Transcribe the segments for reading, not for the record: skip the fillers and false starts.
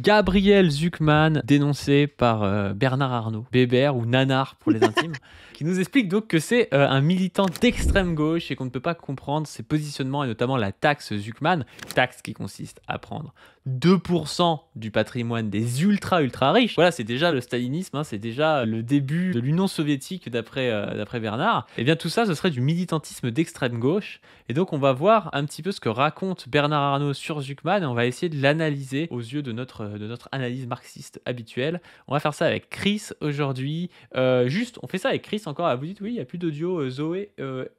Gabriel Zucman, dénoncé par Bernard Arnault, Bébert ou Nanar pour les intimes, qui nous explique donc que c'est un militant d'extrême gauche et qu'on ne peut pas comprendre ses positionnements et notamment la taxe Zucman, taxe qui consiste à prendre 2% du patrimoine des ultra riches. Voilà, c'est déjà le stalinisme, hein, c'est déjà le début de l'Union soviétique d'après Bernard. Et bien tout ça, ce serait du militantisme d'extrême gauche. Et donc on va voir un petit peu ce que raconte Bernard Arnault sur Zucman et on va essayer de l'analyser aux yeux de notre analyse marxiste habituelle. On va faire ça avec Chris aujourd'hui. On fait ça avec Chris encore. Ah, vous dites oui, il n'y a plus d'audio, Zoé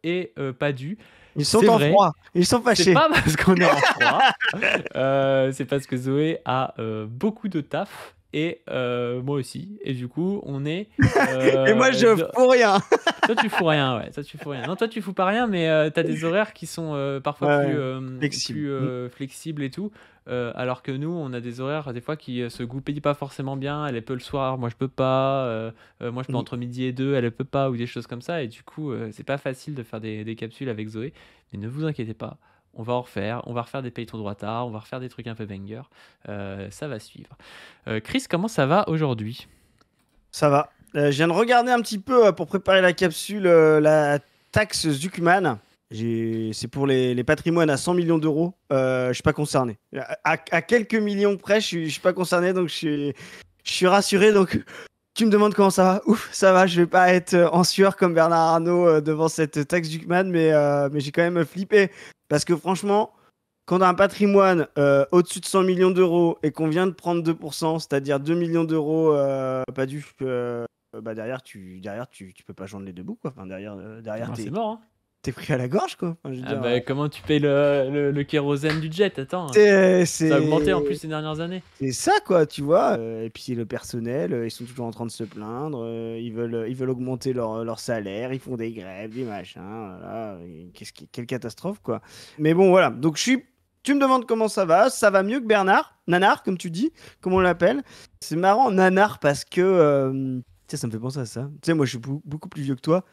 et Padu. Ils sont en froid, ils sont fâchés. C'est pas parce qu'on est en froid, c'est parce que Zoé a beaucoup de taf et moi aussi. Et du coup, on est. Et moi, je fous rien. Toi, tu fous rien, ouais. Toi, tu fous rien. Non, toi, tu fous pas rien, mais t'as des horaires qui sont parfois plus flexibles et tout. Alors que nous, on a des horaires des fois qui se goupillent pas forcément bien. Elle peut le soir, moi je peux pas. Moi je peux entre midi et 2, elle peut pas, ou des choses comme ça. Et du coup, c'est pas facile de faire des capsules avec Zoé. Mais ne vous inquiétez pas, on va en refaire. On va refaire des Payton droitards, on va refaire des trucs un peu banger. Ça va suivre. Chris, comment ça va aujourd'hui ? Ça va. Je viens de regarder un petit peu pour préparer la capsule, la taxe Zucman. C'est pour les patrimoines à 100 millions d'euros. Je suis pas concerné. À quelques millions près, je suis pas concerné, donc je suis rassuré. Donc, tu me demandes comment ça va. Ouf, ça va. Je vais pas être en sueur comme Bernard Arnault devant cette taxe Zucman, mais j'ai quand même flippé parce que franchement, quand on a un patrimoine au-dessus de 100 millions d'euros et qu'on vient de prendre 2%, c'est-à-dire 2 millions d'euros, pas du. Derrière, tu peux pas joindre les deux bouts, quoi. Enfin, derrière, c'est mort, hein. T'es pris à la gorge, quoi. Enfin, je veux dire, comment tu payes le kérosène du jet ? Attends, ça a augmenté en plus ces dernières années. C'est ça, quoi, tu vois. Et puis le personnel, ils sont toujours en train de se plaindre. Ils veulent augmenter leur salaire. Ils font des grèves, des machins. Voilà. Quelle catastrophe, quoi. Mais bon, voilà. Donc tu me demandes comment ça va. Ça va mieux que Bernard. Nanar, comme tu dis, comme on l'appelle. C'est marrant, Nanar, parce que... ça me fait penser à ça. Tu sais, moi, je suis beaucoup plus vieux que toi.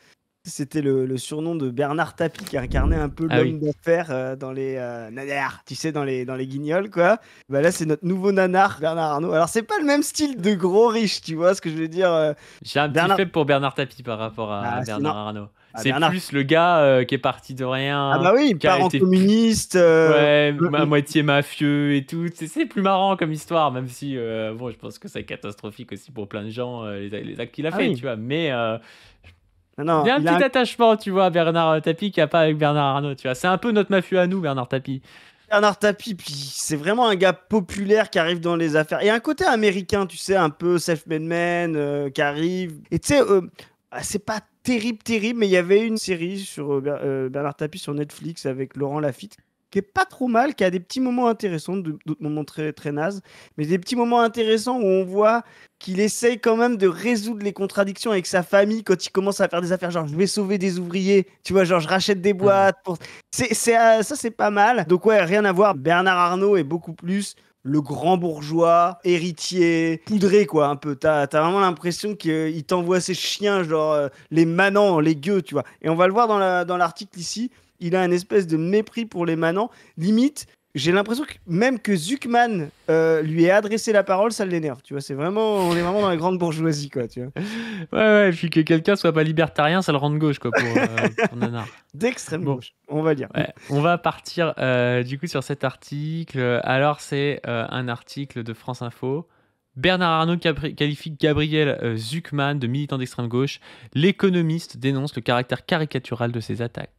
C'était le surnom de Bernard Tapie qui incarnait un peu l'homme d'affaires dans les nanars, tu sais, dans les guignols, quoi. Bah là, c'est notre nouveau nanar, Bernard Arnault. Alors, c'est pas le même style de gros riche, tu vois ce que je veux dire. J'ai un petit fait pour Bernard Tapie par rapport à Bernard Arnault. C'est plus le gars qui est parti de rien. Ah bah oui, parent communiste. Ouais, à moitié mafieux et tout. C'est plus marrant comme histoire, même si, bon, je pense que c'est catastrophique aussi pour plein de gens, les actes qu'il a fait, tu vois. Mais... Non, il y a un petit attachement, tu vois, à Bernard Tapie qu'il n'y a pas avec Bernard Arnault, tu vois. C'est un peu notre mafieux à nous, Bernard Tapie. Bernard Tapie, puis c'est vraiment un gars populaire qui arrive dans les affaires. Et un côté américain, tu sais, un peu self-made man qui arrive. Et tu sais, c'est pas terrible, mais il y avait une série sur Bernard Tapie sur Netflix avec Laurent Lafitte qui est pas trop mal, qui a des petits moments intéressants, d'autres moments très, très nazes, mais des petits moments intéressants où on voit qu'il essaye quand même de résoudre les contradictions avec sa famille quand il commence à faire des affaires, genre je vais sauver des ouvriers, tu vois, genre je rachète des boîtes. Ça, c'est pas mal. Donc ouais, rien à voir. Bernard Arnault est beaucoup plus le grand bourgeois, héritier, poudré, quoi, un peu. T'as vraiment l'impression qu'il t'envoie ses chiens, genre les manants, les gueux, tu vois. Et on va le voir dans l'article ici. Il a une espèce de mépris pour les manants. Limite, j'ai l'impression que même que Zucman lui ait adressé la parole, ça l'énerve. Tu vois, on est vraiment dans la grande bourgeoisie, quoi. Tu vois. Ouais, puis que quelqu'un soit pas libertarien, ça le rend de gauche, quoi, pour Nanar. D'extrême gauche, on va dire. Ouais, on va partir du coup sur cet article. Alors, c'est un article de France Info. Bernard Arnault qualifie Gabriel Zucman de militant d'extrême gauche. L'économiste dénonce le caractère caricatural de ses attaques.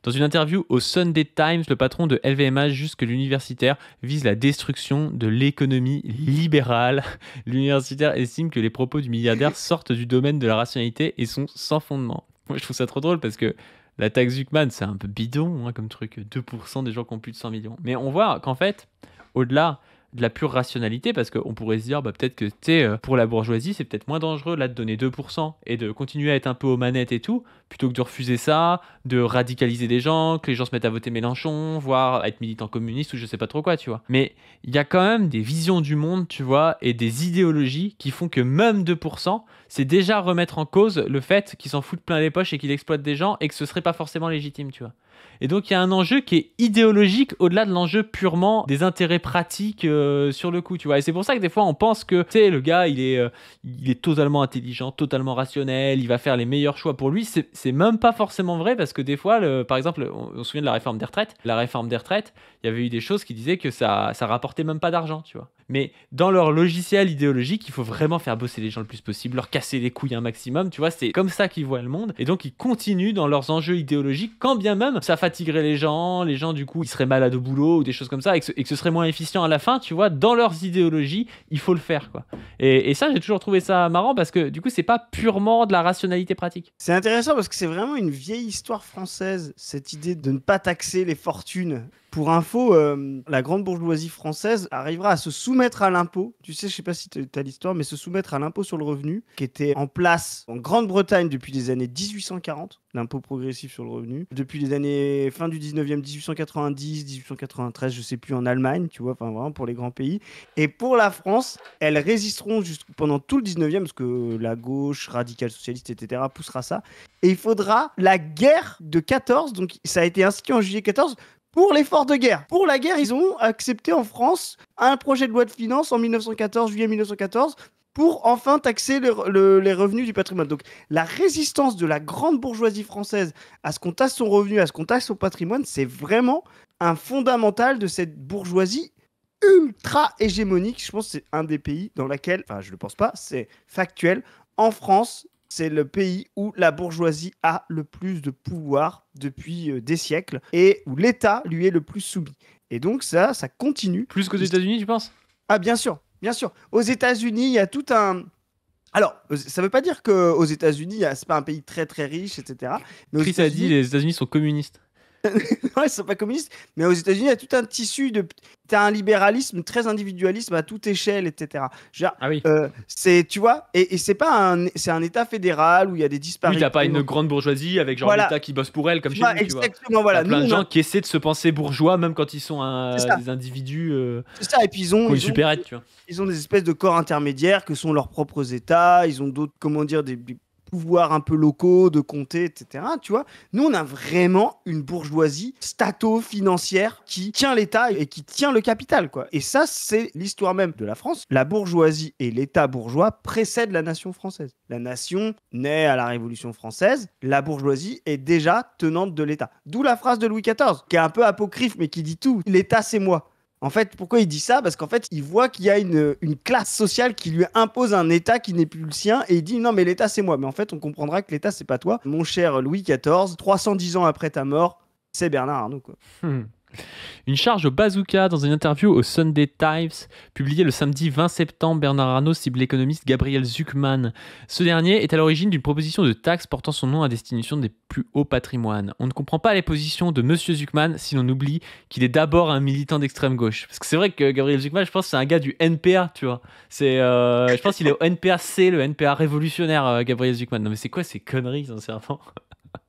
Dans une interview au Sunday Times, le patron de LVMH juge que l'universitaire vise la destruction de l'économie libérale. L'universitaire estime que les propos du milliardaire sortent du domaine de la rationalité et sont sans fondement. Moi, je trouve ça trop drôle parce que la taxe Zucman, c'est un peu bidon comme truc, 2% des gens qui ont plus de 100 millions. Mais on voit qu'en fait, au-delà de la pure rationalité, parce qu'on pourrait se dire peut-être que pour la bourgeoisie c'est peut-être moins dangereux là de donner 2% et de continuer à être un peu aux manettes et tout, plutôt que de refuser ça, de radicaliser des gens, que les gens se mettent à voter Mélenchon, voire à être militant communiste ou je sais pas trop quoi, tu vois. Mais il y a quand même des visions du monde, tu vois, et des idéologies qui font que même 2%, c'est déjà remettre en cause le fait qu'ils s'en foutent plein les poches et qu'ils exploitent des gens et que ce serait pas forcément légitime, tu vois. Et donc, il y a un enjeu qui est idéologique au-delà de l'enjeu purement des intérêts pratiques sur le coup, tu vois. Et c'est pour ça que des fois, on pense que, tu sais, le gars, il est totalement intelligent, totalement rationnel, il va faire les meilleurs choix pour lui. C'est même pas forcément vrai parce que des fois, par exemple, on se souvient de la réforme des retraites. La réforme des retraites, il y avait eu des choses qui disaient que ça rapportait même pas d'argent, tu vois. Mais dans leur logiciel idéologique, il faut vraiment faire bosser les gens le plus possible, leur casser les couilles un maximum, tu vois. C'est comme ça qu'ils voient le monde. Et donc, ils continuent dans leurs enjeux idéologiques, quand bien même ça fatiguerait les gens du coup ils seraient malades au boulot ou des choses comme ça et que ce serait moins efficient à la fin, tu vois, dans leurs idéologies il faut le faire quoi. Et ça j'ai toujours trouvé ça marrant parce que du coup c'est pas purement de la rationalité pratique. C'est intéressant parce que c'est vraiment une vieille histoire française, cette idée de ne pas taxer les fortunes. Pour info, la grande bourgeoisie française arrivera à se soumettre à l'impôt. Tu sais, je sais pas si tu as l'histoire, mais se soumettre à l'impôt sur le revenu, qui était en place en Grande-Bretagne depuis les années 1840, l'impôt progressif sur le revenu. Depuis les années fin du 19e, 1890, 1893, je sais plus, en Allemagne, tu vois, enfin vraiment pour les grands pays. Et pour la France, elles résisteront pendant tout le 19e, parce que la gauche, radicale, socialiste, etc., poussera ça. Et il faudra la guerre de 14, donc ça a été institué en juillet 14, pour l'effort de guerre. Pour la guerre, ils ont accepté en France un projet de loi de finances en 1914, juillet 1914, pour enfin taxer les revenus du patrimoine. Donc la résistance de la grande bourgeoisie française à ce qu'on taxe son revenu, à ce qu'on taxe son patrimoine, c'est vraiment un fondamental de cette bourgeoisie ultra hégémonique. Je pense que c'est un des pays dans lequel, enfin je ne le pense pas, c'est factuel, en France, c'est le pays où la bourgeoisie a le plus de pouvoir depuis des siècles et où l'État lui est le plus soumis. Et donc ça continue. Plus qu'aux États-Unis, tu penses ? Ah bien sûr, bien sûr. Aux États-Unis, il y a tout un... Alors, ça ne veut pas dire qu'aux États-Unis, c'est pas un pays très très riche, etc. Mais Chris a dit les États-Unis sont communistes. Ouais, ils sont pas communistes, mais aux États-Unis, il y a tout un tissu de. T'as un libéralisme très individualisme à toute échelle, etc. Genre, ah oui. C'est, tu vois, et c'est pas c'est un État fédéral où il y a des disparités. Oui, t'as pas une grande bourgeoisie avec genre l'État qui bosse pour elle comme chez nous, exactement, tu vois. Voilà. T'as plein de gens qui essaient de se penser bourgeois même quand ils sont des individus. C'est ça, et puis ils ont une supérette, tu vois. Ils ont des espèces de corps intermédiaires que sont leurs propres États. Ils ont d'autres, comment dire, des pouvoirs un peu locaux, de comté, etc. Tu vois, nous, on a vraiment une bourgeoisie stato-financière qui tient l'État et qui tient le capital, quoi. Et ça, c'est l'histoire même de la France. La bourgeoisie et l'État bourgeois précèdent la nation française. La nation naît à la Révolution française. La bourgeoisie est déjà tenante de l'État. D'où la phrase de Louis XIV, qui est un peu apocryphe, mais qui dit tout. L'État, c'est moi. En fait, pourquoi il dit ça ? Parce qu'en fait, il voit qu'il y a une classe sociale qui lui impose un État qui n'est plus le sien et il dit non mais l'État c'est moi. Mais en fait, on comprendra que l'État c'est pas toi. Mon cher Louis XIV, 310 ans après ta mort, c'est Bernard Arnault, quoi. Une charge au bazooka dans une interview au Sunday Times, publiée le samedi 20 septembre, Bernard Arnault cible l'économiste Gabriel Zucman. Ce dernier est à l'origine d'une proposition de taxe portant son nom à destination des plus hauts patrimoines. On ne comprend pas les positions de Monsieur Zucman si l'on oublie qu'il est d'abord un militant d'extrême gauche. Parce que c'est vrai que Gabriel Zucman, je pense que c'est un gars du NPA, tu vois. Je pense qu'il est au NPA-C, le NPA révolutionnaire, Gabriel Zucman. Non mais c'est quoi ces conneries, sincèrement ?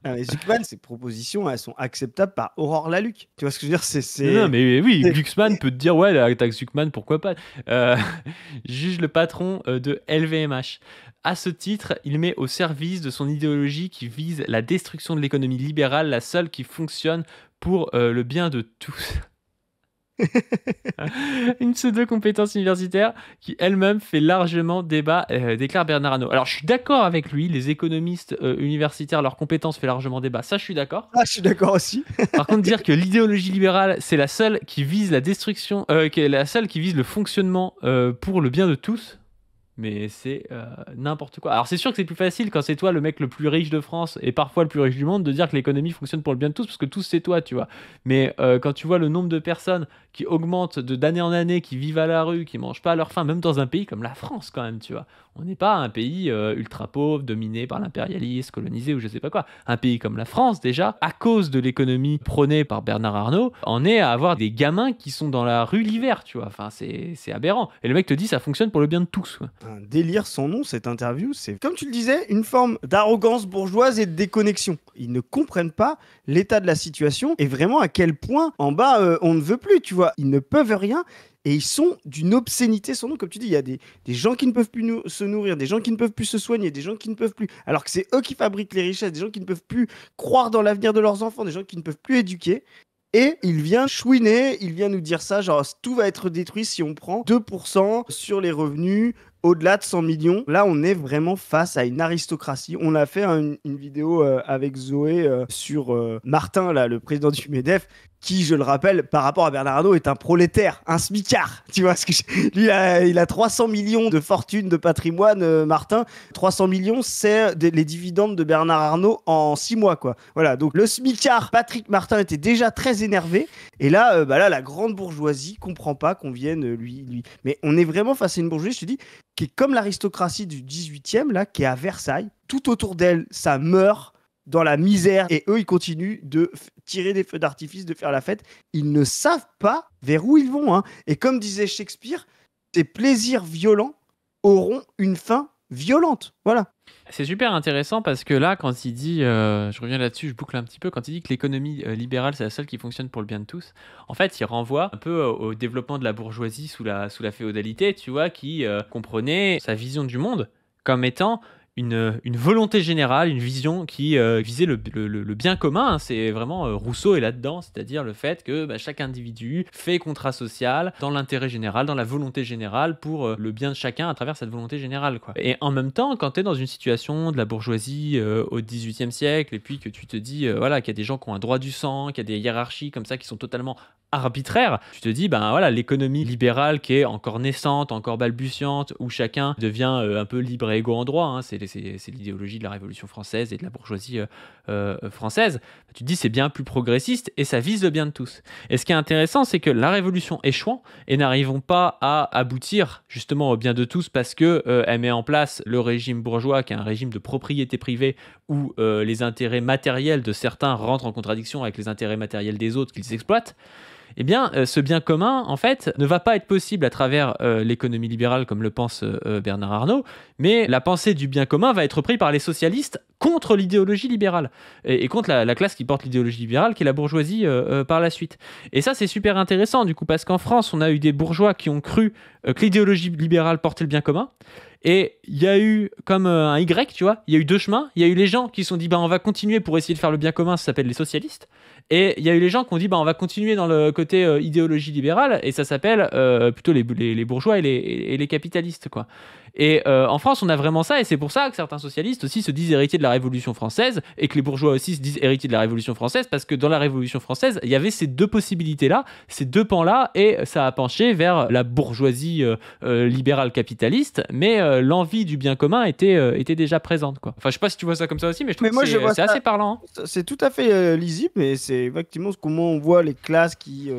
Zucman, ses propositions, elles sont acceptables par Aurore Lalucq. Tu vois ce que je veux dire ? Non, mais oui, Glucksmann peut te dire, ouais, la taxe Zucman, pourquoi pas. Juge le patron de LVMH. À ce titre, il met au service de son idéologie qui vise la destruction de l'économie libérale, la seule qui fonctionne pour le bien de tous. Une pseudo-compétence universitaire qui elle-même fait largement débat, déclare Bernard Arnault. Alors je suis d'accord avec lui, les économistes universitaires, leurs compétences fait largement débat, ça je suis d'accord. Ah, je suis d'accord aussi. Par contre, dire que l'idéologie libérale c'est la seule qui vise la destruction, qui est la seule qui vise le fonctionnement pour le bien de tous, mais c'est n'importe quoi. Alors c'est sûr que c'est plus facile quand c'est toi le mec le plus riche de France et parfois le plus riche du monde de dire que l'économie fonctionne pour le bien de tous parce que tous c'est toi, tu vois. Mais quand tu vois le nombre de personnes qui augmentent d'année en année, qui vivent à la rue, qui mangent pas à leur faim, même dans un pays comme la France quand même, tu vois. On n'est pas un pays ultra pauvre, dominé par l'impérialisme, colonisé ou je sais pas quoi. Un pays comme la France déjà, à cause de l'économie prônée par Bernard Arnault, en est à avoir des gamins qui sont dans la rue l'hiver, tu vois. Enfin c'est aberrant. Et le mec te dit ça fonctionne pour le bien de tous, quoi. un délire sans nom, cette interview. C'est, comme tu le disais, une forme d'arrogance bourgeoise et de déconnexion. Ils ne comprennent pas l'état de la situation et vraiment à quel point en bas, on ne veut plus, tu vois. Ils ne peuvent rien. Et ils sont d'une obscénité sans nom. Comme tu dis, il y a des gens qui ne peuvent plus se nourrir, des gens qui ne peuvent plus se soigner, des gens qui ne peuvent plus... Alors que c'est eux qui fabriquent les richesses, des gens qui ne peuvent plus croire dans l'avenir de leurs enfants, des gens qui ne peuvent plus éduquer. Et il vient chouiner, il vient nous dire ça, genre tout va être détruit si on prend 2% sur les revenus au-delà de 100 millions. Là, on est vraiment face à une aristocratie. On a fait une vidéo avec Zoé sur Martin, là, le président du MEDEF, qui, je le rappelle, par rapport à Bernard Arnault, est un prolétaire, un smicard. Tu vois, lui, il a 300 millions de fortune, de patrimoine, Martin. 300 millions, c'est les dividendes de Bernard Arnault en 6 mois, quoi. Voilà, donc le smicard Patrick Martin était déjà très énervé. Et là, la grande bourgeoisie comprend pas qu'on vienne lui. Mais on est vraiment face à une bourgeoisie, je te dis, qui est comme l'aristocratie du 18e, là, qui est à Versailles. Tout autour d'elle, ça meurt dans la misère. Et eux, ils continuent de tirer des feux d'artifice, de faire la fête. Ils ne savent pas vers où ils vont. Hein. Et comme disait Shakespeare, ces plaisirs violents auront une fin violente. Voilà. C'est super intéressant parce que là, quand il dit, je reviens là-dessus, je boucle un petit peu, quand il dit que l'économie libérale, c'est la seule qui fonctionne pour le bien de tous, en fait, il renvoie un peu au développement de la bourgeoisie sous la féodalité, tu vois, qui comprenait sa vision du monde comme étant une volonté générale, une vision qui visait le bien commun. Hein. C'est vraiment Rousseau est là-dedans, c'est-à-dire le fait que chaque individu fait contrat social dans l'intérêt général, dans la volonté générale pour le bien de chacun à travers cette volonté générale, quoi. Et en même temps, quand tu es dans une situation de la bourgeoisie au XVIIIe siècle et puis que tu te dis voilà, qu'il y a des gens qui ont un droit du sang, qu'il y a des hiérarchies comme ça qui sont totalement arbitraire, tu te dis, voilà, l'économie libérale qui est encore naissante, encore balbutiante, où chacun devient un peu libre et égaux en droit, hein, c'est l'idéologie de la Révolution française et de la bourgeoisie française, tu te dis c'est bien plus progressiste et ça vise le bien de tous. Et ce qui est intéressant, c'est que la Révolution échouant et n'arrivons pas à aboutir justement au bien de tous parce que elle met en place le régime bourgeois qui est un régime de propriété privée où les intérêts matériels de certains rentrent en contradiction avec les intérêts matériels des autres qu'ils exploitent. Eh bien, ce bien commun, en fait, ne va pas être possible à travers l'économie libérale, comme le pense Bernard Arnault, mais la pensée du bien commun va être prise par les socialistes contre l'idéologie libérale, et contre la classe qui porte l'idéologie libérale, qui est la bourgeoisie par la suite. Et ça, c'est super intéressant, du coup, parce qu'en France, on a eu des bourgeois qui ont cru que l'idéologie libérale portait le bien commun, et il y a eu comme un Y, tu vois, il y a eu deux chemins. Il y a eu les gens qui se sont dit, on va continuer pour essayer de faire le bien commun, ça s'appelle les socialistes. Et il y a eu les gens qui ont dit, on va continuer dans le côté idéologie libérale, et ça s'appelle plutôt les bourgeois et les capitalistes, quoi. Et en France, on a vraiment ça, et c'est pour ça que certains socialistes aussi se disent héritiers de la Révolution française, et que les bourgeois aussi se disent héritiers de la Révolution française, parce que dans la Révolution française, il y avait ces deux possibilités-là, ces deux pans-là, et ça a penché vers la bourgeoisie libérale capitaliste, mais l'envie du bien commun était déjà présente, quoi. Enfin, je sais pas si tu vois ça comme ça aussi, mais je trouve que c'est assez parlant. C'est tout à fait lisible, mais c'est effectivement comment on voit les classes qui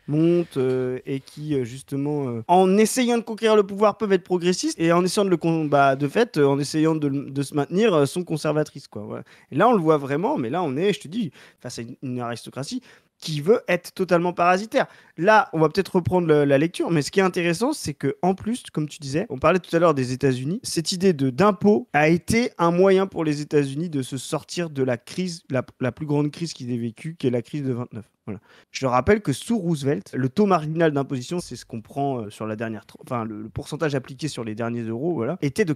montent et qui justement en essayant de conquérir le pouvoir peuvent être progressistes et en essayant de le de fait en essayant de se maintenir sont conservatrices, quoi. Voilà. Et là on le voit vraiment, mais là on est, je te dis, face à une aristocratie qui veut être totalement parasitaire. Là, on va peut-être reprendre la lecture, mais ce qui est intéressant, c'est que en plus, comme tu disais, on parlait tout à l'heure des États-Unis, cette idée d'impôt a été un moyen pour les États-Unis de se sortir de la crise, la plus grande crise qu'ils aient vécue, qui est la crise de 29. Voilà. Je rappelle que sous Roosevelt, le taux marginal d'imposition, c'est ce qu'on prend sur la dernière, enfin le pourcentage appliqué sur les derniers euros, voilà, était de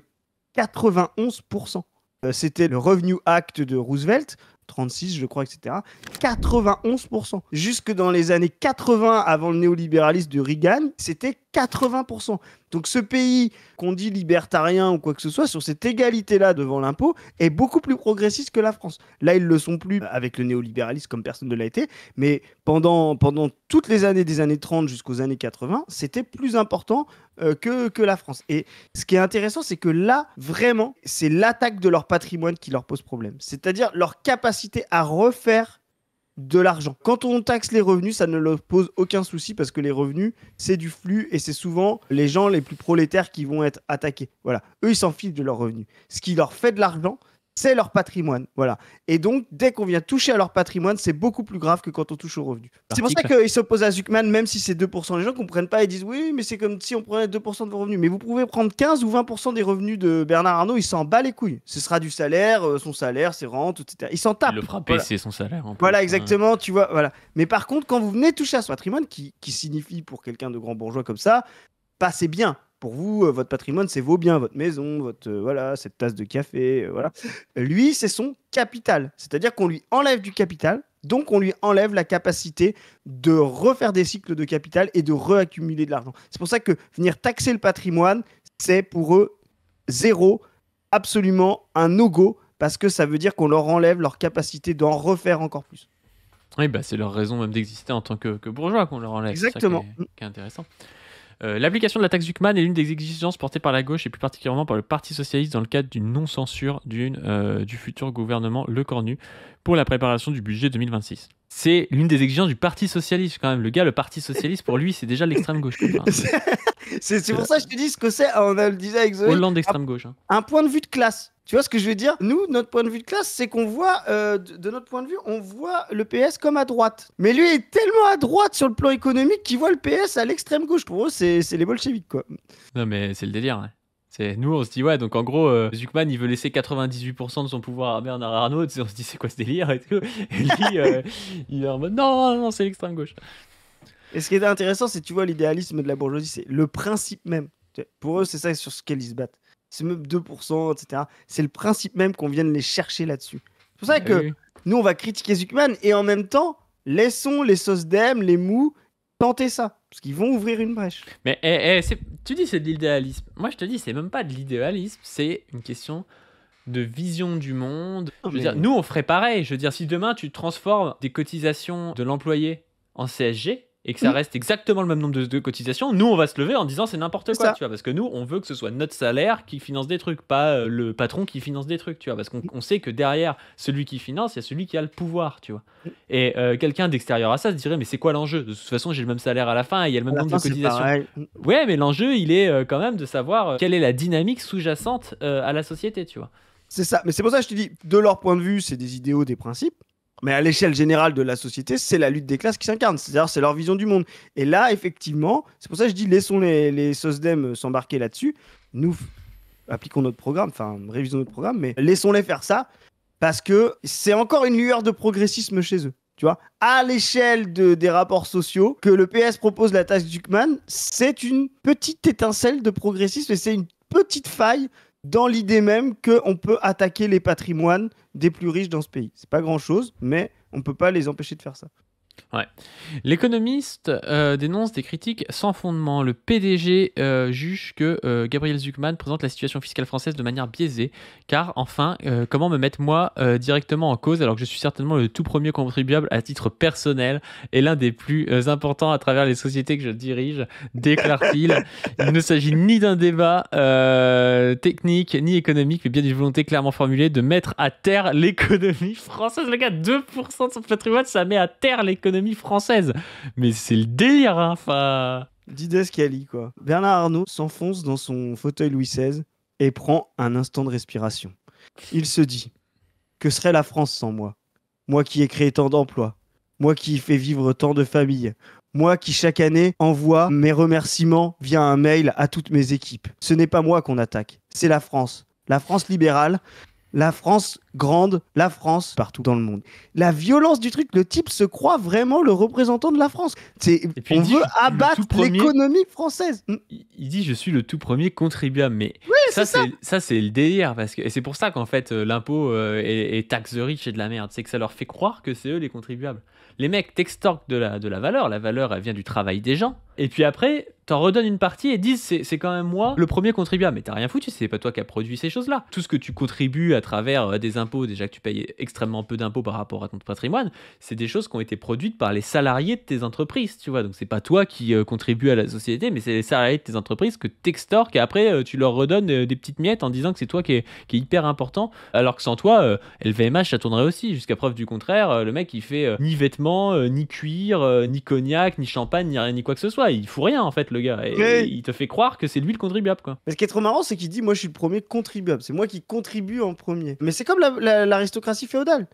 91%. C'était le Revenue Act de Roosevelt. 36, je crois, etc. 91%. Jusque dans les années 80, avant le néolibéralisme de Reagan, c'était 80%. Donc ce pays qu'on dit libertarien ou quoi que ce soit, sur cette égalité-là devant l'impôt, est beaucoup plus progressiste que la France. Là, ils ne le sont plus avec le néolibéralisme comme personne ne l'a été, mais pendant toutes les années des années 30 jusqu'aux années 80, c'était plus important que la France. Et ce qui est intéressant, c'est que là, vraiment, c'est l'attaque de leur patrimoine qui leur pose problème. C'est-à-dire leur capacité à refaire de l'argent. Quand on taxe les revenus, ça ne leur pose aucun souci parce que les revenus, c'est du flux et c'est souvent les gens les plus prolétaires qui vont être attaqués. Voilà. Eux, ils s'en fichent de leurs revenus. Ce qui leur fait de l'argent, c'est leur patrimoine. Voilà. Et donc, dès qu'on vient toucher à leur patrimoine, c'est beaucoup plus grave que quand on touche aux revenus. C'est pour ça qu'ils s'opposent à Zuckman, même si c'est 2%. Les gens ne comprennent pas et disent oui, mais c'est comme si on prenait 2% de vos revenus. Mais vous pouvez prendre 15 ou 20% des revenus de Bernard Arnault, il s'en bat les couilles. Ce sera du salaire, son salaire, ses rentes, etc. Il s'en tape. Il le fera baisser son salaire. En plus. Voilà, exactement. Tu vois, voilà. Mais par contre, quand vous venez toucher à ce patrimoine, qui signifie pour quelqu'un de grand bourgeois comme ça, pas c'est bien. Pour vous, votre patrimoine, c'est vos biens, votre maison, voilà, cette tasse de café, voilà. Lui, c'est son capital. C'est-à-dire qu'on lui enlève du capital, donc on lui enlève la capacité de refaire des cycles de capital et de réaccumuler de l'argent. C'est pour ça que venir taxer le patrimoine, c'est pour eux zéro, absolument un no-go, parce que ça veut dire qu'on leur enlève leur capacité d'en refaire encore plus. Oui, bah, c'est leur raison même d'exister en tant que bourgeois qu'on leur enlève. Exactement. C'est ça qui est intéressant. L'application de la taxe Zuckman est l'une des exigences portées par la gauche et plus particulièrement par le Parti socialiste dans le cadre d'une non-censure du futur gouvernement Le Cornu pour la préparation du budget 2026. C'est l'une des exigences du Parti socialiste quand même. Le Parti socialiste pour lui c'est déjà l'extrême gauche. C'est pour ça que je te dis ce que c'est. On le disait avec Zoé. Hollande d'extrême gauche. Un point de vue de classe. Tu vois ce que je veux dire? Nous, notre point de vue de classe, c'est qu'on voit, de notre point de vue, on voit le PS comme à droite. Mais lui est tellement à droite sur le plan économique qu'il voit le PS à l'extrême gauche. Pour eux, c'est les bolcheviks, quoi. Non, mais c'est le délire. Hein. Nous, on se dit, ouais, donc en gros, Zuckman, il veut laisser 98% de son pouvoir à Bernard Arnault. On se dit, c'est quoi ce délire et tout. Et lui, il est en mode, non, c'est l'extrême gauche. Et ce qui est intéressant, c'est, tu vois, l'idéalisme de la bourgeoisie, c'est le principe même. Pour eux, c'est ça sur ce qu'ils se battent. C'est même 2%, etc. C'est le principe même qu'on vienne les chercher là-dessus. C'est pour ça que nous, on va critiquer Zuckman et en même temps, laissons les SOSDEM, les mous, tenter ça. Parce qu'ils vont ouvrir une brèche. Mais tu dis c'est de l'idéalisme. Moi, je te dis, c'est même pas de l'idéalisme, c'est une question de vision du monde. Je veux dire, nous, on ferait pareil. Je veux dire, si demain, tu transformes des cotisations de l'employé en CSG, et que ça reste exactement le même nombre de cotisations, nous on va se lever en disant c'est n'importe quoi, tu vois, parce que nous on veut que ce soit notre salaire qui finance des trucs, pas le patron qui finance des trucs, tu vois, parce qu'on sait que derrière celui qui finance, il y a celui qui a le pouvoir, tu vois. Et quelqu'un d'extérieur à ça se dirait mais c'est quoi l'enjeu? De toute façon j'ai le même salaire à la fin et il y a le même nombre de cotisations. Ouais, mais l'enjeu il est quand même de savoir quelle est la dynamique sous-jacente à la société, tu vois. C'est ça, mais c'est pour ça que je te dis, de leur point de vue, c'est des idéaux, des principes. Mais à l'échelle générale de la société, c'est la lutte des classes qui s'incarne. C'est-à-dire, c'est leur vision du monde. Et là, effectivement, c'est pour ça que je dis, laissons les SOSDEM s'embarquer là-dessus. Nous, appliquons notre programme, enfin, révisons notre programme, mais laissons-les faire ça, parce que c'est encore une lueur de progressisme chez eux. Tu vois, à l'échelle des rapports sociaux, que le PS propose la taxe Zuckman, c'est une petite étincelle de progressisme et c'est une petite faille dans l'idée même qu'on peut attaquer les patrimoines des plus riches dans ce pays. C'est pas grand-chose, mais on ne peut pas les empêcher de faire ça. Ouais. L'économiste dénonce des critiques sans fondement. Le PDG juge que Gabriel Zuckman présente la situation fiscale française de manière biaisée, car enfin, comment me mettre moi directement en cause alors que je suis certainement le tout premier contribuable à titre personnel et l'un des plus importants à travers les sociétés que je dirige, déclare-t-il. Il ne s'agit ni d'un débat technique ni économique, mais bien d'une volonté clairement formulée de mettre à terre l'économie française. Le gars, 2% de son patrimoine, ça met à terre l'économie française. Mais c'est le délire, hein, enfin... Dides Scali, quoi. Bernard Arnault s'enfonce dans son fauteuil Louis XVI et prend un instant de respiration. Il se dit, que serait la France sans moi? Moi qui ai créé tant d'emplois, moi qui fais vivre tant de familles, moi qui chaque année envoie mes remerciements via un mail à toutes mes équipes. Ce n'est pas moi qu'on attaque, c'est la France libérale, la France grande, la France partout dans le monde. La violence du truc, le type se croit vraiment le représentant de la France. On veut abattre l'économie française. Il dit je suis le tout premier contribuable, mais oui, ça c'est le délire, parce que et c'est pour ça qu'en fait l'impôt et taxe the rich et de la merde, c'est que ça leur fait croire que c'est eux les contribuables. Les mecs t'extorquent de la valeur elle vient du travail des gens, et puis après t'en redonnes une partie et disent c'est quand même moi le premier contribuable, mais t'as rien foutu, c'est pas toi qui as produit ces choses-là. Tout ce que tu contribues à travers des impôts, déjà que tu payes extrêmement peu d'impôts par rapport à ton patrimoine, c'est des choses qui ont été produites par les salariés de tes entreprises, tu vois, donc c'est pas toi qui contribue à la société, mais c'est les salariés de tes entreprises que t'extorques et après tu leur redonnes des petites miettes en disant que c'est toi qui est hyper important, alors que sans toi LVMH ça tournerait aussi, jusqu'à preuve du contraire, le mec il fait ni vêtements, ni cuir, ni cognac, ni champagne, ni rien, ni quoi que ce soit. toi, il fout rien en fait le gars, et Ouais. il te fait croire que c'est lui le contribuable quoi. Mais ce qui est trop marrant, c'est qu'il dit moi je suis le premier contribuable, c'est moi qui contribue en premier. Mais c'est comme l'aristocratie féodale.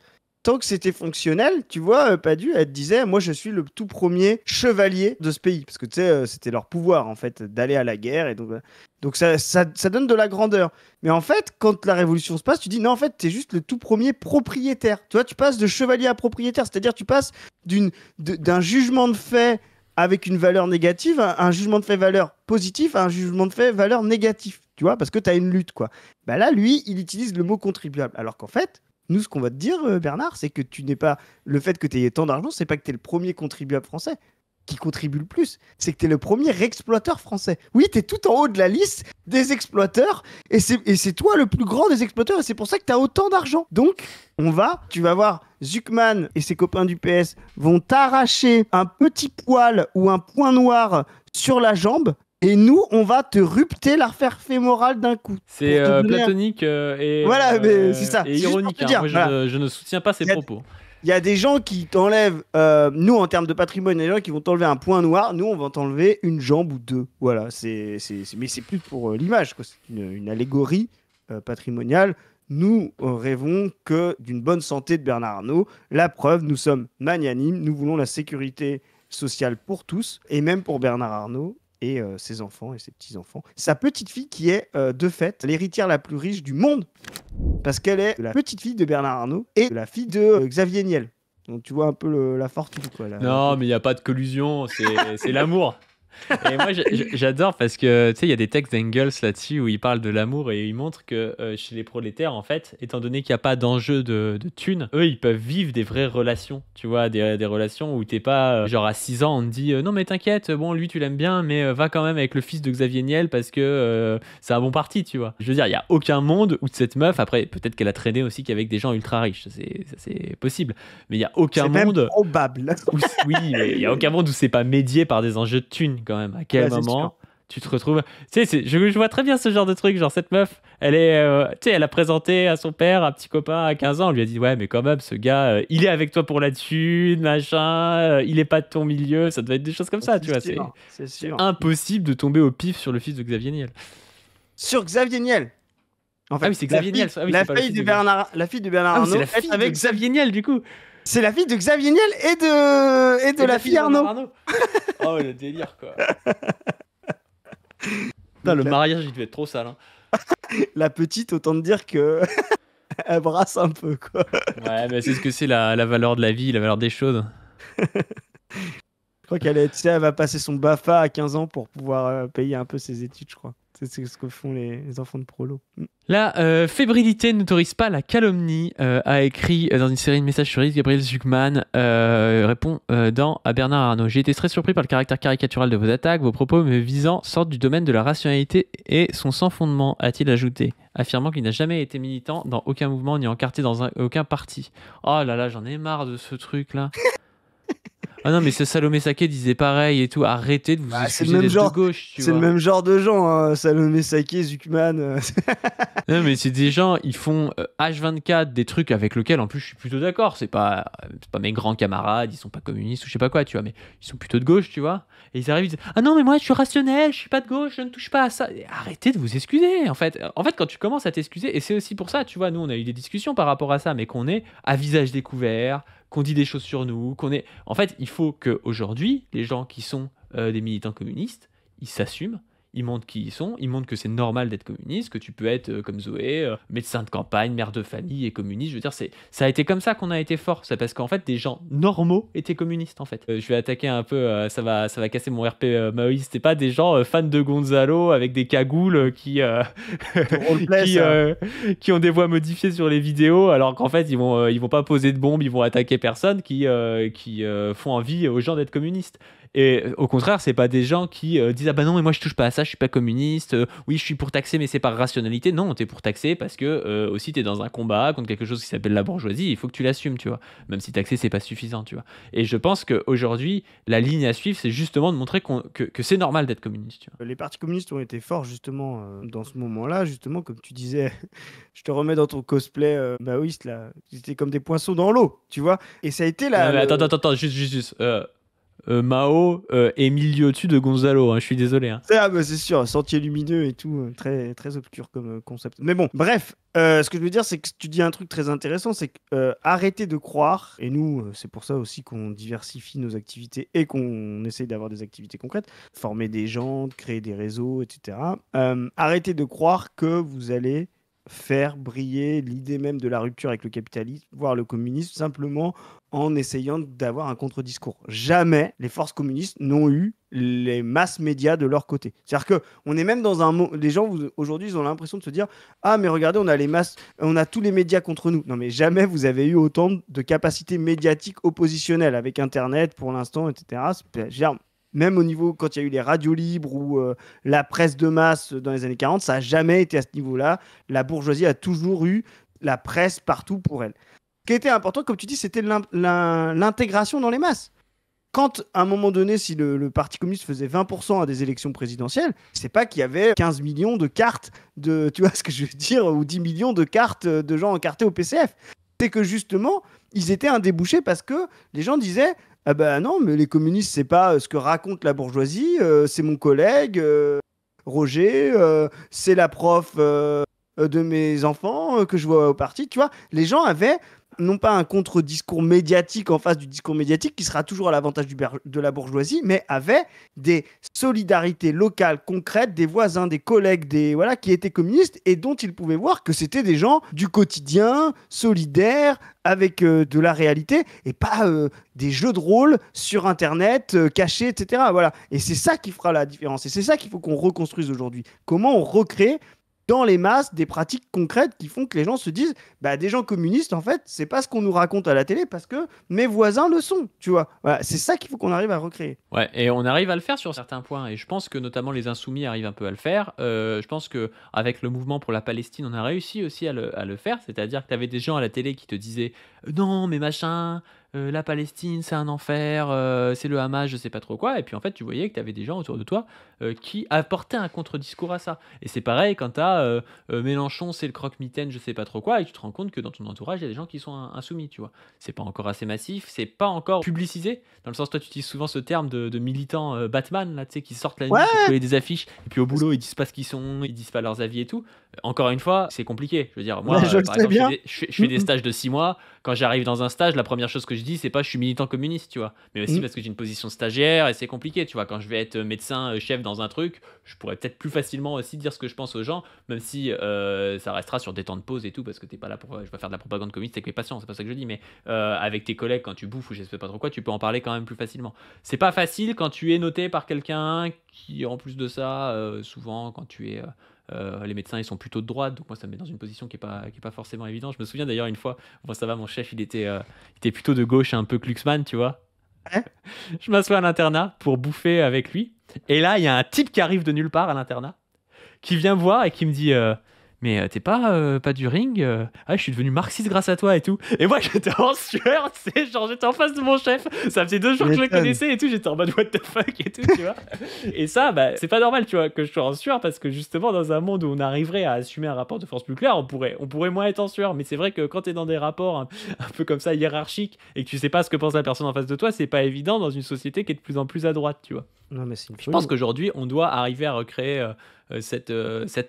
Tant que c'était fonctionnel, tu vois, Padoue, elle te disait moi je suis le tout premier chevalier de ce pays. Parce que tu sais, c'était leur pouvoir en fait d'aller à la guerre. Et donc ça donne de la grandeur. Mais en fait, quand la révolution se passe, tu dis non, en fait, t'es juste le tout premier propriétaire. Tu vois, tu passes de chevalier à propriétaire, c'est-à-dire tu passes d'un jugement de fait avec une valeur négative, un jugement de fait valeur positif à un jugement de fait valeur négatif, tu vois, parce que tu as une lutte, quoi. Bah là, lui, il utilise le mot contribuable, alors qu'en fait, nous, ce qu'on va te dire, Bernard, c'est que tu n'es pas... Le fait que tu aies tant d'argent, c'est pas que tu es le premier contribuable français qui contribue le plus, c'est que tu es le premier exploiteur français. Oui, tu es tout en haut de la liste des exploiteurs, et c'est toi le plus grand des exploiteurs, et c'est pour ça que tu as autant d'argent. Donc, tu vas voir, Zuckman et ses copains du PS vont t'arracher un petit poil ou un point noir sur la jambe, et nous, on va te rupter l'artère fémorale d'un coup. C'est Pour te donner platonique et, Voilà, mais c'est ça. et C'est juste pour ironique. te dire, Moi, voilà. je ne soutiens pas ces Il y a- propos. Il y a des gens qui t'enlèvent, nous en termes de patrimoine, il y a des gens qui vont t'enlever un point noir, nous on va t'enlever une jambe ou deux. Voilà, mais c'est plus pour l'image, quoi. C'est une allégorie patrimoniale. Nous rêvons que d'une bonne santé de Bernard Arnault. La preuve, nous sommes magnanimes, nous voulons la sécurité sociale pour tous, et même pour Bernard Arnault et ses enfants et ses petits-enfants. Sa petite fille qui est de fait l'héritière la plus riche du monde, parce qu'elle est la petite fille de Bernard Arnault et la fille de Xavier Niel. Donc tu vois un peu la fortune, quoi. Non, mais il n'y a pas de collusion, c'est l'amour. Et moi, j'adore parce que tu sais, il y a des textes d'Engels là-dessus où il parle de l'amour et il montre que chez les prolétaires, en fait, étant donné qu'il n'y a pas d'enjeu de thunes, eux, ils peuvent vivre des vraies relations. Tu vois, des relations où t'es pas genre à 6 ans, on te dit non, mais t'inquiète, bon, lui, tu l'aimes bien, mais va quand même avec le fils de Xavier Niel parce que c'est un bon parti, tu vois. Je veux dire, il n'y a aucun monde où cette meuf, après, peut-être qu'elle a traîné aussi qu'avec des gens ultra riches, ça, c'est possible, mais il n'y a aucun c'est même monde. probable. Oui, mais il n'y a aucun monde où c'est pas médié par des enjeux de thunes quand même. À quel Ouais, c'est moment tu te retrouves. Tu sais, je vois très bien ce genre de truc. Genre, cette meuf, elle est. Tu sais, elle a présenté à son père un petit copain à 15 ans. On lui a dit, ouais, mais quand même, ce gars, il est avec toi pour la thune, machin, il est pas de ton milieu. Ça doit être des choses comme ça, tu vois. C'est sûr. Impossible de tomber au pif sur le fils de Xavier Niel. Sur Xavier Niel. En fait, Ah oui, c'est Xavier Niel. Ah oui, la c'est pas le fille fils de de Bernard, la fille de Bernard Ah oui, Arnault. c'est la fille avec de Xavier Niel, du coup. C'est la fille de Xavier Niel et de la fille de Arnaud. Bernard Oh, le délire, quoi. Putain, le mariage, il devait être trop sale. Hein. La petite, autant te dire que elle brasse un peu, quoi. Ouais, mais c'est ce que c'est la valeur de la vie, la valeur des choses. Je crois tu sais, elle va passer son BAFA à 15 ans pour pouvoir payer un peu ses études, je crois. C'est ce que font les enfants de prolo. La fébrilité n'autorise pas la calomnie, a écrit dans une série de messages sur X, Gabriel Zuckman répond à Bernard Arnault. J'ai été très surpris par le caractère caricatural de vos attaques. Vos propos me visant sortent du domaine de la rationalité et sont sans fondement, a-t-il ajouté, affirmant qu'il n'a jamais été militant dans aucun mouvement ni encarté dans aucun parti. Oh là là, j'en ai marre de ce truc-là. Ah non, mais ce Salomé Saké disait pareil et tout. Arrêtez de vous excuser d'être de gauche. C'est le même genre de gens, hein. Salomé Saké, Zuckman. Non, mais c'est des gens, ils font H24 des trucs avec lesquels, en plus, je suis plutôt d'accord. C'est pas mes grands camarades, ils sont pas communistes ou je sais pas quoi, tu vois, mais ils sont plutôt de gauche, tu vois. Et ils arrivent, ils disent ah non, mais moi, je suis rationnel, je suis pas de gauche, je ne touche pas à ça. Et arrêtez de vous excuser, en fait. En fait, quand tu commences à t'excuser, et c'est aussi pour ça, tu vois, nous, on a eu des discussions par rapport à ça, mais qu'on est à visage découvert, qu'on dit des choses sur nous, qu'on est. En fait, il faut qu'aujourd'hui, les gens qui sont des militants communistes, ils s'assument, ils montrent qui ils sont, ils montrent que c'est normal d'être communiste, que tu peux être comme Zoé, médecin de campagne, mère de famille et communiste. Je veux dire, ça a été comme ça qu'on a été fort. C'est parce qu'en fait, des gens normaux étaient communistes, en fait. Je vais attaquer un peu, ça va casser mon RP Maoïste. C'était pas des gens fans de Gonzalo avec des cagoules qui ont des voix modifiées sur les vidéos, alors qu'en fait, ils vont pas poser de bombes, ils vont attaquer personne, qui font envie aux gens d'être communistes. Et au contraire, c'est pas des gens qui disent ah bah non mais moi je touche pas à ça, je suis pas communiste, oui je suis pour taxer mais c'est par rationalité. Non, t'es pour taxer parce que aussi t'es dans un combat contre quelque chose qui s'appelle la bourgeoisie, il faut que tu l'assumes, tu vois, même si taxer c'est pas suffisant, tu vois. Et je pense qu'aujourd'hui la ligne à suivre c'est justement de montrer que c'est normal d'être communiste, tu vois. Les partis communistes ont été forts justement dans ce moment-là, justement comme tu disais. Je te remets dans ton cosplay maoïste là, c'était comme des poinçons dans l'eau, tu vois. Et ça a été Attends, juste. Mao est milieu au-dessus de Gonzalo, hein, je suis désolé. Hein. C'est sûr, sentier lumineux et tout, très, très obscur comme concept. Mais bon, bref, ce que je veux dire, c'est que tu dis un truc très intéressant, c'est que arrêtez de croire, et nous, c'est pour ça aussi qu'on diversifie nos activités et qu'on essaye d'avoir des activités concrètes, former des gens, créer des réseaux, etc. Arrêtez de croire que vous allez faire briller l'idée même de la rupture avec le capitalisme, voire le communisme, simplement en essayant d'avoir un contre-discours. Jamais les forces communistes n'ont eu les masses médias de leur côté. C'est-à-dire que on est même dans un les gens aujourd'hui ils ont l'impression de se dire ah mais regardez on a tous les médias contre nous. Non mais jamais vous avez eu autant de capacités médiatiques oppositionnelles avec Internet pour l'instant, etc. Même au niveau, quand il y a eu les radios libres ou la presse de masse dans les années 40, ça n'a jamais été à ce niveau-là. La bourgeoisie a toujours eu la presse partout pour elle. Ce qui était important, comme tu dis, c'était l'intégration dans les masses. Quand, à un moment donné, si le Parti communiste faisait 20% à des élections présidentielles, c'est pas qu'il y avait 15 millions de cartes, tu vois ce que je veux dire, ou 10 millions de cartes de gens encartés au PCF. C'est que justement, ils étaient un débouché parce que les gens disaient ah ben non, mais les communistes, c'est pas ce que raconte la bourgeoisie, c'est mon collègue Roger, c'est la prof de mes enfants que je vois au parti, tu vois. Les gens avaient non pas un contre-discours médiatique en face du discours médiatique qui sera toujours à l'avantage de la bourgeoisie, mais avaient des solidarités locales concrètes, des voisins, des collègues, voilà, qui étaient communistes et dont ils pouvaient voir que c'était des gens du quotidien, solidaires, avec de la réalité et pas des jeux de rôle sur Internet, cachés, etc. Voilà. Et c'est ça qui fera la différence. Et c'est ça qu'il faut qu'on reconstruise aujourd'hui. Comment on recrée dans les masses des pratiques concrètes qui font que les gens se disent bah des gens communistes en fait c'est pas ce qu'on nous raconte à la télé parce que mes voisins le sont, tu vois. Voilà, c'est ça qu'il faut qu'on arrive à recréer. Ouais, et on arrive à le faire sur certains points, et je pense que notamment les Insoumis arrivent un peu à le faire. Je pense que avec le mouvement pour la Palestine, on a réussi aussi à le faire, c'est-à-dire que tu avais des gens à la télé qui te disaient non mais machin, la Palestine c'est un enfer, c'est le Hamas, je sais pas trop quoi, et puis en fait tu voyais que tu avais des gens autour de toi qui apportaient un contre-discours à ça. Et c'est pareil quand tu as Mélenchon c'est le croque-mitaine, je sais pas trop quoi, et tu te rends compte que dans ton entourage il y a des gens qui sont insoumis, tu vois. C'est pas encore assez massif, c'est pas encore publicisé, dans le sens toi tu utilises souvent ce terme de militants Batman là, tu sais, qui sortent la nuit pour coller des affiches, et puis au boulot ils disent pas ce qu'ils sont, ils disent pas leurs avis et tout. Encore une fois, c'est compliqué. Je veux dire, moi, par exemple, je fais des stages de 6 mois. Quand j'arrive dans un stage, la première chose que je dis, c'est pas je suis militant communiste, tu vois. Mais aussi parce que j'ai une position stagiaire et c'est compliqué, tu vois. Quand je vais être médecin chef dans un truc, je pourrais peut-être plus facilement aussi dire ce que je pense aux gens, même si ça restera sur des temps de pause et tout, parce que t'es pas là pour. Je vais faire de la propagande communiste avec les patients, c'est pas ça que je dis, mais avec tes collègues, quand tu bouffes ou je sais pas trop quoi, tu peux en parler quand même plus facilement. C'est pas facile quand tu es noté par quelqu'un qui, en plus de ça, souvent, quand tu es. Les médecins ils sont plutôt de droite, donc moi ça me met dans une position qui est pas forcément évidente. Je me souviens d'ailleurs une fois, bon ça va, mon chef il était plutôt de gauche, un peu Kluxman, tu vois. Je m'assois à l'internat pour bouffer avec lui, et là il y a un type qui arrive de nulle part à l'internat, qui vient me voir et qui me dit mais t'es pas du ring, ah je suis devenu marxiste grâce à toi et tout. Et moi j'étais en sueur, tu sais, genre j'étais en face de mon chef, ça faisait 2 jours que je le connaissais et tout, j'étais en mode what the fuck et tout, tu vois. Et ça bah c'est pas normal, tu vois, que je sois en sueur, parce que justement dans un monde où on arriverait à assumer un rapport de force plus clair, on pourrait moins être en sueur. Mais c'est vrai que quand t'es dans des rapports un peu comme ça hiérarchiques et que tu sais pas ce que pense la personne en face de toi, c'est pas évident dans une société qui est de plus en plus à droite, tu vois. Non, mais je pense qu'aujourd'hui on doit arriver à recréer cette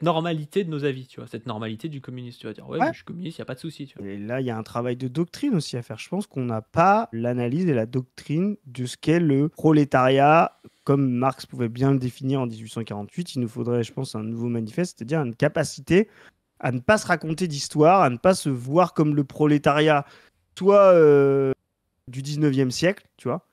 normalité de nos avis, tu vois, cette normalité du communiste. Tu vas dire ouais, je suis communiste, il y a pas de souci, tu vois. Et là il y a un travail de doctrine aussi à faire. Je pense qu'on n'a pas l'analyse et la doctrine de ce qu'est le prolétariat comme Marx pouvait bien le définir en 1848. Il nous faudrait, je pense, un nouveau manifeste, c'est-à-dire une capacité à ne pas se raconter d'histoire, à ne pas se voir comme le prolétariat soit du 19e siècle, tu vois,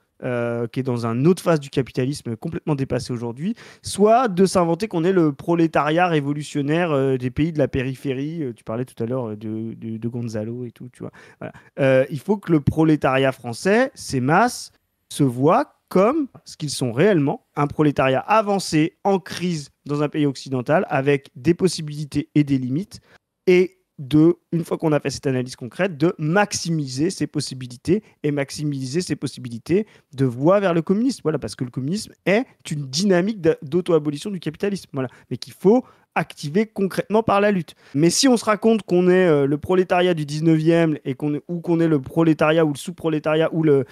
qui est dans une autre phase du capitalisme complètement dépassée aujourd'hui, soit de s'inventer qu'on est le prolétariat révolutionnaire des pays de la périphérie. Tu parlais tout à l'heure de Gonzalo et tout, tu vois. Voilà. Il faut que le prolétariat français, ces masses, se voient comme ce qu'ils sont réellement, un prolétariat avancé, en crise dans un pays occidental, avec des possibilités et des limites, et une fois qu'on a fait cette analyse concrète, de maximiser ses possibilités et maximiser ses possibilités de voie vers le communisme. Voilà, parce que le communisme est une dynamique d'auto-abolition du capitalisme. Voilà, mais qu'il faut activer concrètement par la lutte. Mais si on se raconte qu'on est le prolétariat du 19e ou qu'on est le prolétariat ou le sous-prolétariat ou le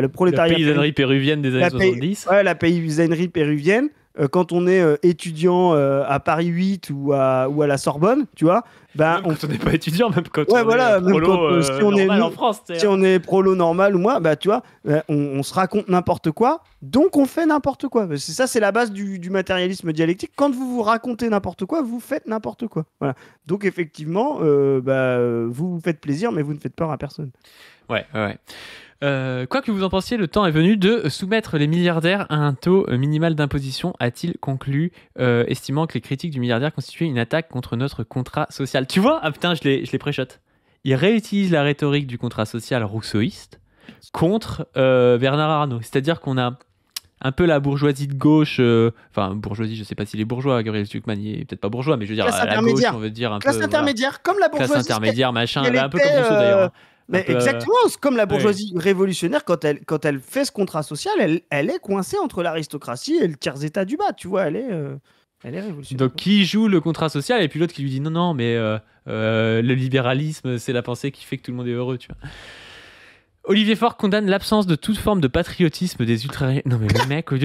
prolétariat... La paysannerie péruvienne des années 70. Ouais, la paysannerie péruvienne. Quand on est étudiant à Paris 8 ou à la Sorbonne, tu vois, même quand on n'est pas étudiant, même quand on est prolo si on normal est, en France. Si on est prolo normal ou moi, tu vois, on se raconte n'importe quoi, donc on fait n'importe quoi. C'est la base du matérialisme dialectique. Quand vous vous racontez n'importe quoi, vous faites n'importe quoi. Voilà. Donc effectivement, vous vous faites plaisir, mais vous ne faites peur à personne. Ouais. Quoi que vous en pensiez, le temps est venu de soumettre les milliardaires à un taux minimal d'imposition, a-t-il conclu, estimant que les critiques du milliardaire constituaient une attaque contre notre contrat social. Tu vois ? Ah putain, je les pré-shot. Il réutilise la rhétorique du contrat social rousseauiste contre Bernard Arnault. C'est-à-dire qu'on a un peu la bourgeoisie de gauche, enfin bourgeoisie, je sais pas s'il est bourgeois, Gabriel Zucman, il est peut-être pas bourgeois, mais je veux dire à la gauche, on veut dire un classe peu... intermédiaire, comme la bourgeoisie. Classe intermédiaire, machin, un peu comme Rousseau d'ailleurs. Mais exactement, c'est comme la bourgeoisie révolutionnaire, quand elle fait ce contrat social, elle est coincée entre l'aristocratie et le tiers-état du bas, tu vois, elle est révolutionnaire. Donc qui joue le contrat social et puis l'autre qui lui dit non, mais le libéralisme, c'est la pensée qui fait que tout le monde est heureux, tu vois. Olivier Faure condamne l'absence de toute forme de patriotisme des ultra... Non mais le mec, au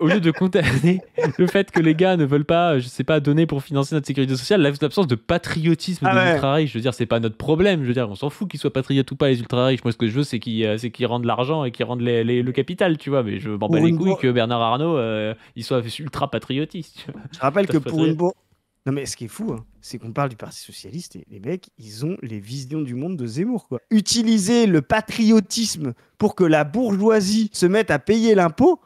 lieu de condamner le fait que les gars ne veulent pas, je sais pas, donner pour financer notre sécurité sociale, l'absence de patriotisme des ultra-riches, je veux dire, c'est pas notre problème, je veux dire, on s'en fout qu'ils soient patriotes ou pas les ultra-riches, moi ce que je veux c'est qu'ils rendent l'argent et qu'ils rendent le capital, tu vois, mais je m'en bats les couilles que Bernard Arnault, il soit ultra patriotiste. Je rappelle que pour une bourse... Non mais ce qui est fou, c'est qu'on parle du Parti Socialiste et les mecs, ils ont les visions du monde de Zemmour, quoi. Utiliser le patriotisme pour que la bourgeoisie se mette à payer l'impôt,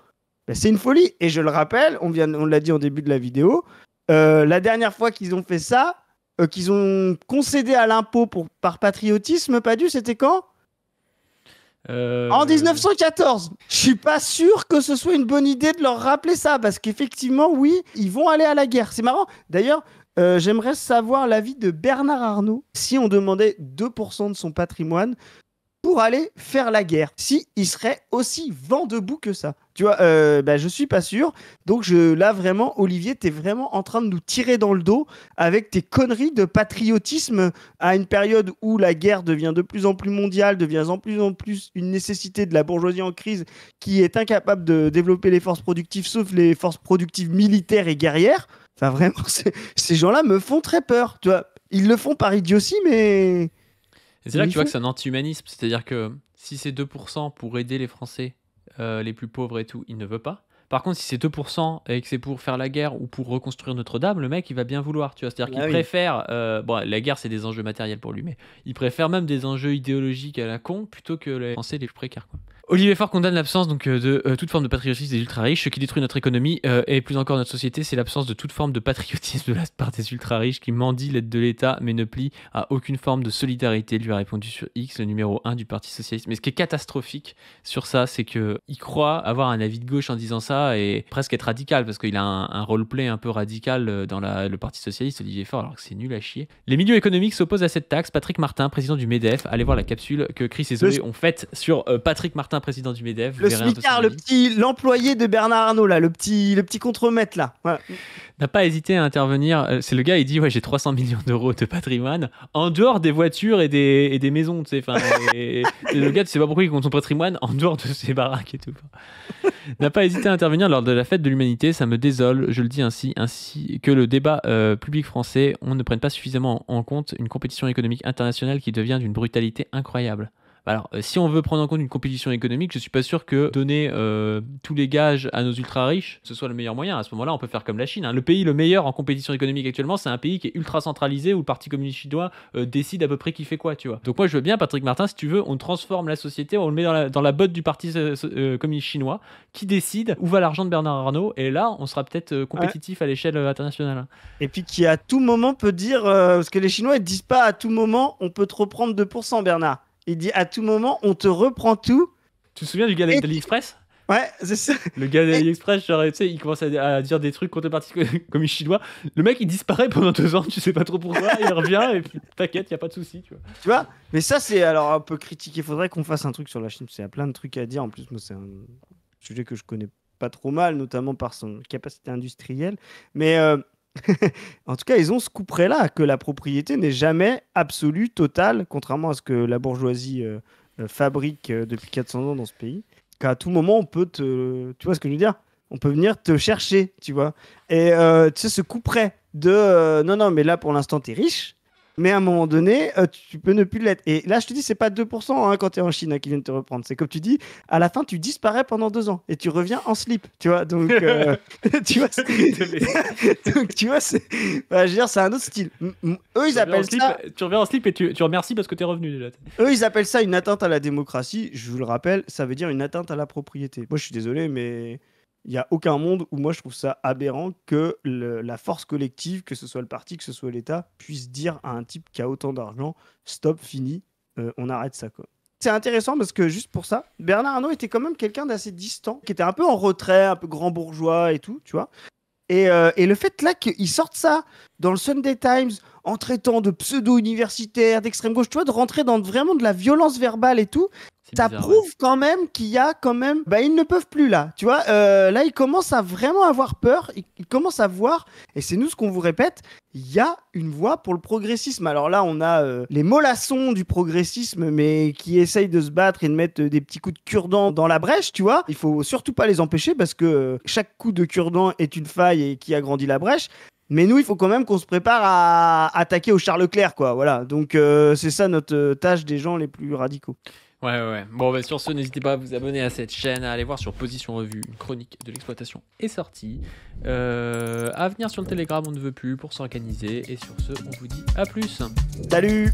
c'est une folie. Et je le rappelle, on l'a dit en début de la vidéo, la dernière fois qu'ils ont fait ça, qu'ils ont concédé à l'impôt par patriotisme, c'était quand ? En 1914. Je suis pas sûr que ce soit une bonne idée de leur rappeler ça, parce qu'effectivement, oui, ils vont aller à la guerre. C'est marrant. D'ailleurs, j'aimerais savoir l'avis de Bernard Arnault si on demandait 2% de son patrimoine pour aller faire la guerre, si il serait aussi vent debout que ça. Tu vois, je suis pas sûr. Donc là, vraiment, Olivier, t'es vraiment en train de nous tirer dans le dos avec tes conneries de patriotisme à une période où la guerre devient de plus en plus mondiale, devient de plus en plus une nécessité de la bourgeoisie en crise qui est incapable de développer les forces productives, sauf les forces productives militaires et guerrières. Enfin, vraiment, ces gens-là me font très peur. Tu vois, ils le font par idiotie, mais... Et c'est là que tu vois que c'est un anti-humanisme, c'est-à-dire que si c'est 2% pour aider les Français, les plus pauvres et tout, il ne veut pas. Par contre, si c'est 2% et que c'est pour faire la guerre ou pour reconstruire Notre-Dame, le mec, il va bien vouloir, tu vois. C'est-à-dire qu'il préfère... la guerre, c'est des enjeux matériels pour lui, mais il préfère même des enjeux idéologiques à la con plutôt que les Français les plus précaires, quoi. Olivier Faure condamne l'absence donc, de toute forme de patriotisme des ultra-riches. Ce qui détruit notre économie et plus encore notre société, c'est l'absence de toute forme de patriotisme de la part des ultra-riches qui mendient l'aide de l'État mais ne plient à aucune forme de solidarité, lui a répondu sur X, le numéro 1 du Parti Socialiste. Mais ce qui est catastrophique sur ça, c'est qu'il croit avoir un avis de gauche en disant ça et presque être radical parce qu'il a un roleplay un peu radical dans le Parti Socialiste, Olivier Faure, alors que c'est nul à chier. Les milieux économiques s'opposent à cette taxe. Patrick Martin, président du MEDEF, allez voir la capsule que Chris et Zoé ont faite sur Patrick Martin, président du MEDEF. Le smicard, l'employé de Bernard Arnault, là, le petit contremaître, là. Voilà. N'a pas hésité à intervenir. C'est le gars, il dit j'ai 300 millions d'euros de patrimoine en dehors des voitures et des maisons, tu sais. Enfin, le gars, tu sais pas pourquoi il compte son patrimoine en dehors de ses baraques et tout. N'a pas hésité à intervenir lors de la fête de l'humanité. Ça me désole, je le dis ainsi que le débat public français, on ne prenne pas suffisamment en compte une compétition économique internationale qui devient d'une brutalité incroyable. Alors, si on veut prendre en compte une compétition économique, je suis pas sûr que donner tous les gages à nos ultra-riches, ce soit le meilleur moyen. À ce moment-là, on peut faire comme la Chine. Le pays le meilleur en compétition économique actuellement, c'est un pays qui est ultra centralisé où le Parti communiste chinois décide à peu près qui fait quoi, tu vois. Donc moi, je veux bien, Patrick Martin, si tu veux, on transforme la société, on le met dans la botte du Parti communiste chinois qui décide où va l'argent de Bernard Arnault, et là, on sera peut-être compétitif à l'échelle internationale. Et puis qui à tout moment peut dire, parce que les Chinois ils disent pas à tout moment, on peut te reprendre 2%, Bernard. Il dit à tout moment, on te reprend tout. Tu te souviens du gars d'AliExpress ? Ouais, c'est ça. Le gars d'AliExpress, genre, tu sais, il commence à dire des trucs contrepartie comme il chinois. Le mec, il disparaît pendant 2 ans, tu sais pas trop pourquoi, il revient et puis t'inquiète, y a pas de souci, tu vois. Tu vois? Mais ça, c'est alors un peu critiqué. Il faudrait qu'on fasse un truc sur la Chine, parce qu'il y a plein de trucs à dire. En plus, moi, c'est un sujet que je connais pas trop mal, notamment par son capacité industrielle. Mais en tout cas, ils ont ce coup près-là, que la propriété n'est jamais absolue, totale, contrairement à ce que la bourgeoisie fabrique depuis 400 ans dans ce pays. Qu'à tout moment, on peut te... Tu vois ce que je veux dire? On peut venir te chercher, tu vois. Et tu sais, ce coup près de... non, non, mais là, pour l'instant, t'es riche. Mais à un moment donné, tu peux ne plus l'être. Et là, je te dis, c'est pas 2% hein, quand tu es en Chine hein, qui viennent te reprendre. C'est comme tu dis, à la fin, tu disparais pendant 2 ans et tu reviens en slip. Tu vois, donc, tu vois, donc, tu vois, je veux dire, c'est un autre style. Eux, ils appellent ça. Tu reviens en slip et tu remercies parce que t'es revenu déjà. Eux, ils appellent ça une atteinte à la démocratie. Je vous le rappelle, ça veut dire une atteinte à la propriété. Moi, je suis désolé, mais il n'y a aucun monde où moi je trouve ça aberrant que la force collective, que ce soit le parti, que ce soit l'État, puisse dire à un type qui a autant d'argent, stop, fini, on arrête ça quoi. C'est intéressant parce que juste pour ça, Bernard Arnault était quand même quelqu'un d'assez distant, qui était un peu en retrait, un peu grand bourgeois et tout, tu vois. Et le fait là qu'ils sortent ça dans le Sunday Times en traitant de pseudo-universitaires, d'extrême gauche, tu vois, de rentrer dans vraiment de la violence verbale et tout, ça bizarre, prouve quand même qu'il y a quand même... Bah, ils ne peuvent plus là, tu vois. Là, ils commencent à vraiment avoir peur, ils commencent à voir, et c'est nous ce qu'on vous répète, il y a une voie pour le progressisme. Alors là, on a les mollassons du progressisme, mais qui essayent de se battre et de mettre des petits coups de cure-dent dans la brèche, tu vois. Il faut surtout pas les empêcher parce que chaque coup de cure-dent est une faille et qui agrandit la brèche. Mais nous, il faut quand même qu'on se prépare à attaquer au Charles Leclerc, quoi. Voilà. Donc, c'est ça notre tâche des gens les plus radicaux. Ouais. Bon, bah, sur ce, n'hésitez pas à vous abonner à cette chaîne, à aller voir sur Position Revue, une chronique de l'exploitation est sortie. À venir sur le Telegram, on ne veut plus pour s'organiser. Et sur ce, on vous dit à plus. Salut!